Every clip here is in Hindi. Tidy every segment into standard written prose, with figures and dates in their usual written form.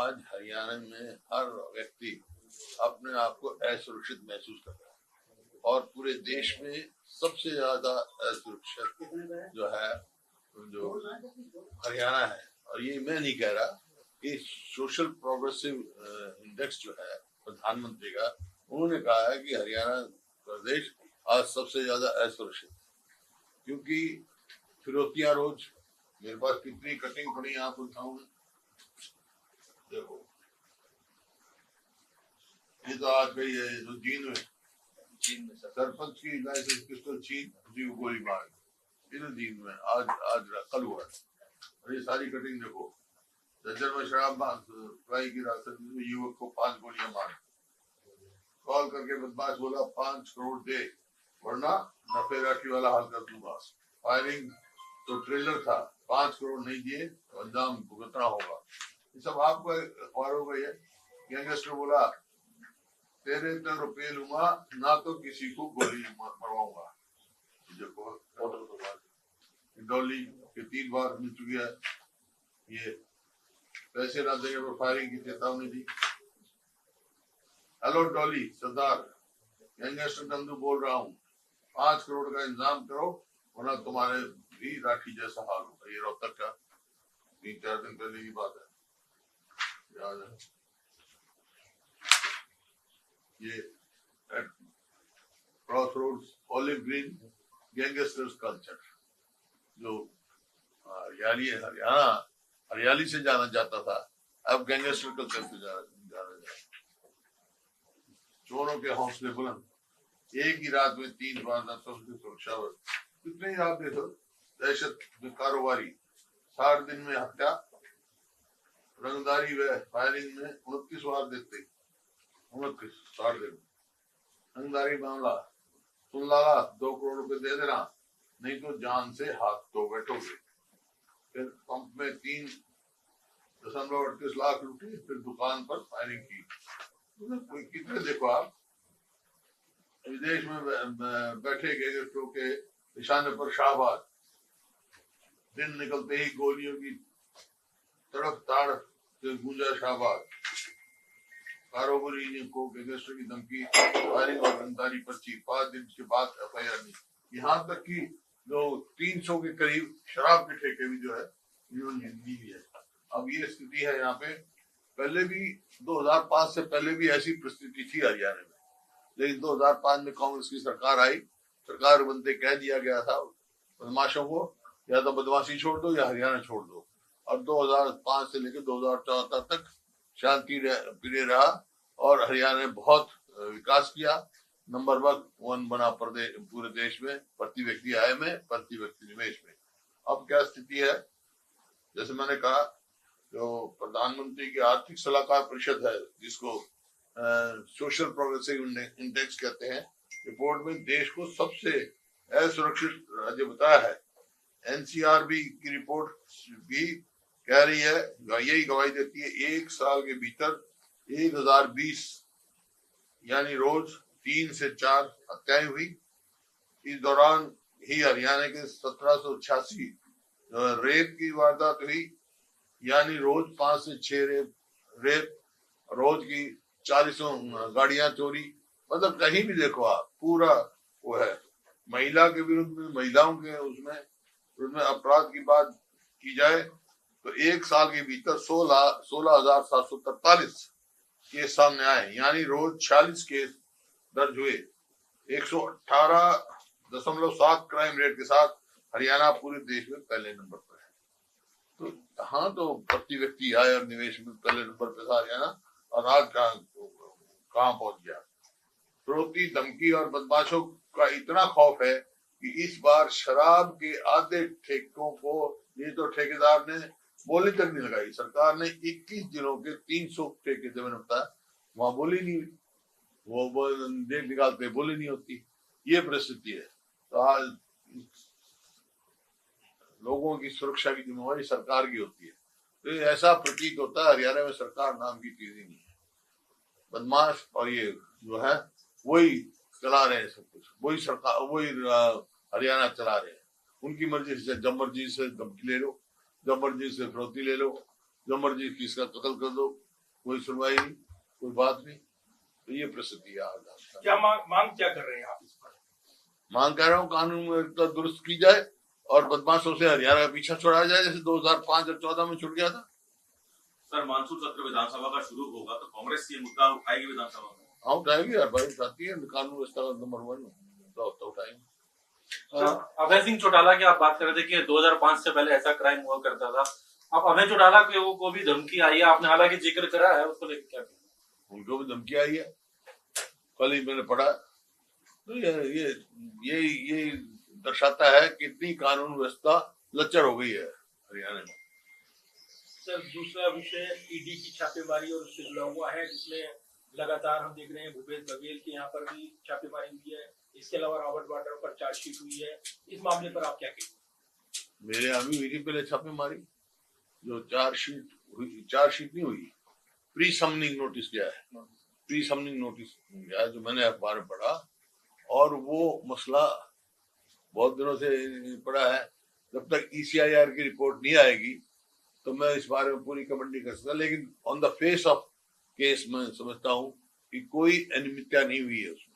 आज हरियाणा में हर व्यक्ति अपने आप को असुरक्षित महसूस कर रहा है और पूरे देश में सबसे ज्यादा असुरक्षित जो हरियाणा है। और ये मैं नहीं कह रहा, ये सोशल प्रोग्रेसिव इंडेक्स जो है प्रधानमंत्री का, उन्होंने कहा है कि हरियाणा प्रदेश आज सबसे ज्यादा असुरक्षित, क्योंकि फिरौतियां रोज, मेरे पास कितनी कटिंग पड़ी आपको दिखाऊं, देखो ये तो आज गई है, जो जीन में सरपंच की लाइसेंस पिस्टल छीन, उसी को गोली मार, ये तो जीन में आज कल हुआ। और ये सारी कटिंग देखो, जज्जर में शराब फ्राई की रास्ते में युवक को 5 गोलियां मार, कॉल करके बदमाश बोला 5 करोड़ दे वरना नफेराठी वाला हाल कर दूंगा। फायरिंग तो ट्रेलर था, 5 करोड़ नहीं दिए तो अंजाम भुगतना होगा। ये सब आपको अखबारों में है। गैंगस्टर बोला तेरे तो रुपये लूंगा ना तो किसी को गोली मरवाऊंगा। डॉली के 3 बार मिल चुकी है, ये पैसे ना देने पर फायरिंग की चेतावनी दी। हेलो डॉली सरदार, गैंगस्टर नंदू बोल रहा हूँ, 5 करोड़ का इंतजाम करो वरना तुम्हारे भी राखी जैसा हाल होगा। ये रोहतक का 3-4 दिन पहले की बात है, याद है। ये cross roads olive green gangsters culture, जो हरियाली से जाना जाता था, अब गैंगस्टर कल्चर से जाना जाता। चोरों के हौसले बुलंद, एक ही रात में 3 वारदातों की सुरक्षा। कितने ही रात देखो, दहशत में कारोबारी, 60 दिन में हत्या, रंगदारी व फायरिंग में 29 वार देते, 60 दिन। रंगदारी मामला सुन लाला, 2 करोड़ रुपए दे देना नहीं तो जान से हाथ धो बैठोगे। फिर पंप में 3.38 लाख लूटी, फिर दुकान पर फायरिंग की। कोई कितने देखो आप, विदेश में बैठे गैंगस्टरों के निशाने पर शाहबाज, दिन निकलते ही गोलियों की तड़प ताड़ से गूंजा शाहबाज। कारोबारी को गैंगस्टर की धमकी, फायरिंग और रंगदारी पर्ची, 5 दिन के बाद एफआईआर नहीं। यहाँ तक कि जो 300 के करीब शराब के ठेके भी जो है ली है। अब ये स्थिति है यहाँ पे। पहले भी 2005 से पहले भी ऐसी परिस्थिति थी हरियाणा में, लेकिन 2005 में कांग्रेस की सरकार आई, सरकार बनते कह दिया गया था बदमाशों को या तो बदमाशी छोड़ दो या हरियाणा छोड़ दो। और 2005 से लेकर 2014 तक शांति प्रिय रहा और हरियाणा ने बहुत विकास किया, नंबर 1 बना पूरे देश में, प्रति व्यक्ति आय में, प्रति व्यक्ति निवेश में। अब क्या स्थिति है, जैसे मैंने कहा, जो प्रधानमंत्री की आर्थिक सलाहकार परिषद है, जिसको सोशल प्रोग्रेसिव इंडेक्स कहते हैं, रिपोर्ट में देश को सबसे असुरक्षित राज्य बताया है। एनसीआरबी की रिपोर्ट भी कह रही है, यही गवाही देती है, 1 साल के भीतर 1020 यानी रोज 3 से 4 हत्याएं हुई। इस दौरान ही हरियाणा के 1786 रेप की वारदात हुई, यानी रोज 5 से 6 रेप, रोज की 40 गाड़ियां चोरी। मतलब कहीं भी देखो आप, पूरा वो है। महिला के विरुद्ध में, महिलाओं के उसमें अपराध की बात की जाए तो 1 साल के भीतर 16,743 केस सामने आए, यानी रोज 46 केस दर्ज हुए। 118.7 क्राइम रेट के साथ हरियाणा पूरे देश में पहले नंबर पर है। तो हाँ, तो प्रति व्यक्ति आय और निवेश में पहले नंबर पर था हरियाणा, और आज कहाँ पहुंच गया। फिरौती, धमकी और बदमाशों का इतना खौफ है कि इस बार शराब के आधे ठेकों को ये तो ठेकेदार ने बोली तक नहीं लगाई। सरकार ने 21 जिलों के 300 ठेके जब मैंने बताया, वहां बोली नहीं, वो देख निकालते, बोली नहीं होती। ये परिस्थिति है। तो आज लोगों की सुरक्षा की जिम्मेवारी सरकार की होती है। तो ऐसा प्रतीत होता है हरियाणा में सरकार नाम की चीज ही नहीं है। बदमाश और ये जो है वही चला रहे हैं सब कुछ, वही सरकार, वही हरियाणा चला रहे हैं। उनकी मर्जी से, जब मर्जी से धमकी ले लो, जब मर्जी से फिरौती ले लो, जब मर्जी किसका कत्ल कर दो, कोई सुनवाई नहीं, कोई बात नहीं। तो ये परिस्थिति है आज। क्या मांग क्या कर रहे हैं आप इस पर? मांग कर रहा हूँ कानून व्यवस्था दुरुस्त की जाए और बदमाशों से हरियाणा का पीछा छुड़ाया जाए, जैसे 2005 और 14 में छुट गया था। सर, मानसून सत्र विधानसभा का शुरू होगा तो कांग्रेस ये मुद्दा उठाएगी विधानसभा में? हाँ उठाएगी यार भाई, उठाती है, कानून व्यवस्था का नंबर 1 तो उठाएंगे। अभय सिंह चौटाला की आप बात कर रहे थे कि 2005 से पहले ऐसा क्राइम हुआ करता था। अब अभय चौटाला को भी धमकी आई है, आपने हालांकि जिक्र करा है, उसको लेकर क्या? उनको भी धमकी आई है, कल ही मैंने पढ़ा। तो ये दर्शाता है कि इतनी कानून व्यवस्था लचर हो गई है हरियाणा में। सर, दूसरा विषय ईडी की छापेमारी और उससे जुड़ा हुआ है, जिसमें लगातार हम देख रहे हैं भूपेश बघेल के यहाँ पर भी छापेमारी हुई है। इसके अलावा रॉबर्ट वाड्रा पर चार्जशीट हुई है। इस मामले पर आप क्या कहेंगे? मेरे यहाँ भी हुई थी पहले छापेमारी, जो चार्जशीट नहीं हुई, प्री समनिंग नोटिस गया है, प्री समनिंग नोटिस गया जो मैंने अखबार में पढ़ा, और वो मसला बहुत दिनों से पड़ा है। जब तक ECIR की रिपोर्ट नहीं आएगी तो मैं इस बारे में पूरी कमेंट नहीं कर सकता, लेकिन on the face of case मैं समझता हूँ कि कोई अनियमितता नहीं हुई है उसमें,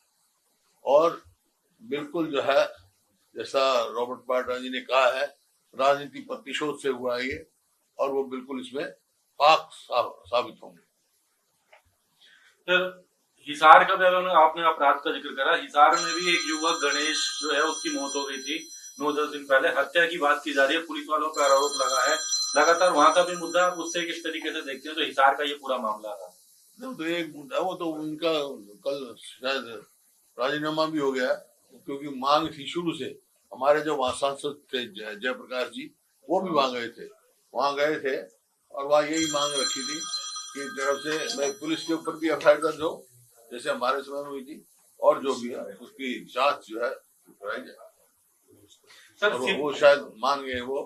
और बिल्कुल जो है जैसा रॉबर्ट वाड्रा जी ने कहा है, राजनीति प्रतिशोध से हुआ है ये, और वो बिल्कुल इसमें पाक साबित होंगे। सर, हिसार का भी आपने अपराध का जिक्र करा, हिसार में भी एक युवक गणेश जो है उसकी मौत हो गई थी 9-10 दिन पहले। हत्या की बात की जा रही है, पुलिस वालों पर आरोप लगा है लगातार, वहां का भी मुद्दा उससे किस तरीके से देखते हैं? तो हिसार का ये पूरा मामला था। तो एक मुद्दा, वो तो उनका कल शायद राजीनामा भी हो गया, क्योंकि मांग थी शुरू से। हमारे जो वहाँ सांसद थे जयप्रकाश जी, वो भी वहां गए थे और वहाँ यही मांग रखी थी कि तरफ से मैं पुलिस के ऊपर भी FIR दर्ज हो, जैसे हमारे समय में हुई थी, और जो भी है उसकी जांच जो है कराई जाए। सर, वो शायद मान गए, वो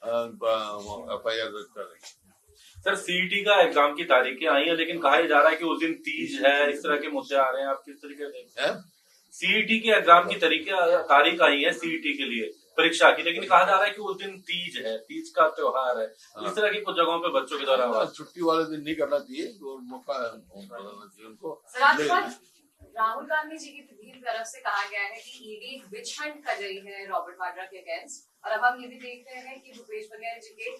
FIR दर्ज कर रहे। सर, CET का एग्जाम की तारीखें आई हैं, लेकिन कहा जा रहा है कि उस दिन तीज है, इस तरह के मुद्दे आ रहे हैं, आप किस तरीके से देखते हैं? CET के एग्जाम की तारीख आई है CET के लिए परीक्षा की, लेकिन कहा जा रहा है कि उस दिन तीज है, तीज का त्योहार है। इस तरह की कुछ जगहों पे बच्चों के द्वारा छुट्टी वाले दिन नहीं करना चाहिए, और मौका बनाना चाहिए उनको। राहुल गांधी जी की तरफ से कहा गया है कि ईडी विच हंट कर रही है रॉबर्ट वाड्रा के अगेंस्ट, और अब हम ये भी देख रहे हैं कि भूपेश बघेल जी के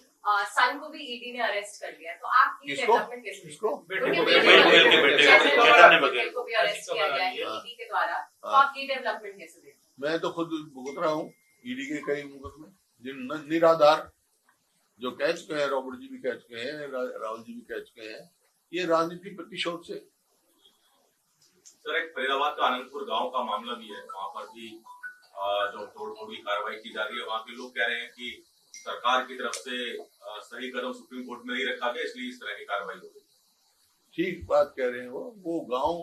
सन को भी ईडी ने अरेस्ट कर लिया। तो आप ये डेवलपमेंट कैसे देखते हैं? बेटे को भी अरेस्ट किया गया है ईडी के द्वारा, तो आप ये डेवलपमेंट कैसे देखते हैं? मैं तो खुद भुगत रहा हूँ ईडी के कई मुकदमे, जिन निराधार जो कह चुके हैं, रॉबर्ट जी भी कह चुके हैं, राहुल जी भी कह चुके हैं, ये राजनीतिक प्रतिशोध से। सर, एक फरीदाबाद का आनंदपुर गांव का मामला भी है, वहां पर भी जो तोड़-फोड़ की कार्रवाई की जा रही है। वहां के लोग कह रहे हैं कि सरकार की तरफ से सही कदम सुप्रीम कोर्ट में नहीं रखा गया, इसलिए इस तरह की कार्रवाई हो गई। ठीक बात कह रहे हैं वो गांव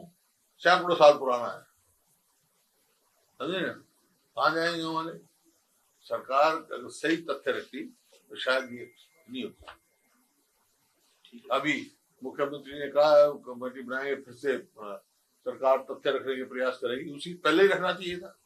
सैकड़ों साल पुराना है, समझे ना, कहाँ जाएंगे हमारे? सरकार अगर सही तथ्य रखती तो शायद ये नहीं होता। अभी मुख्यमंत्री ने कहा कमेटी बनाएंगे, फिर से सरकार तथ्य रखने के प्रयास करेगी, उसी पहले ही रखना चाहिए था।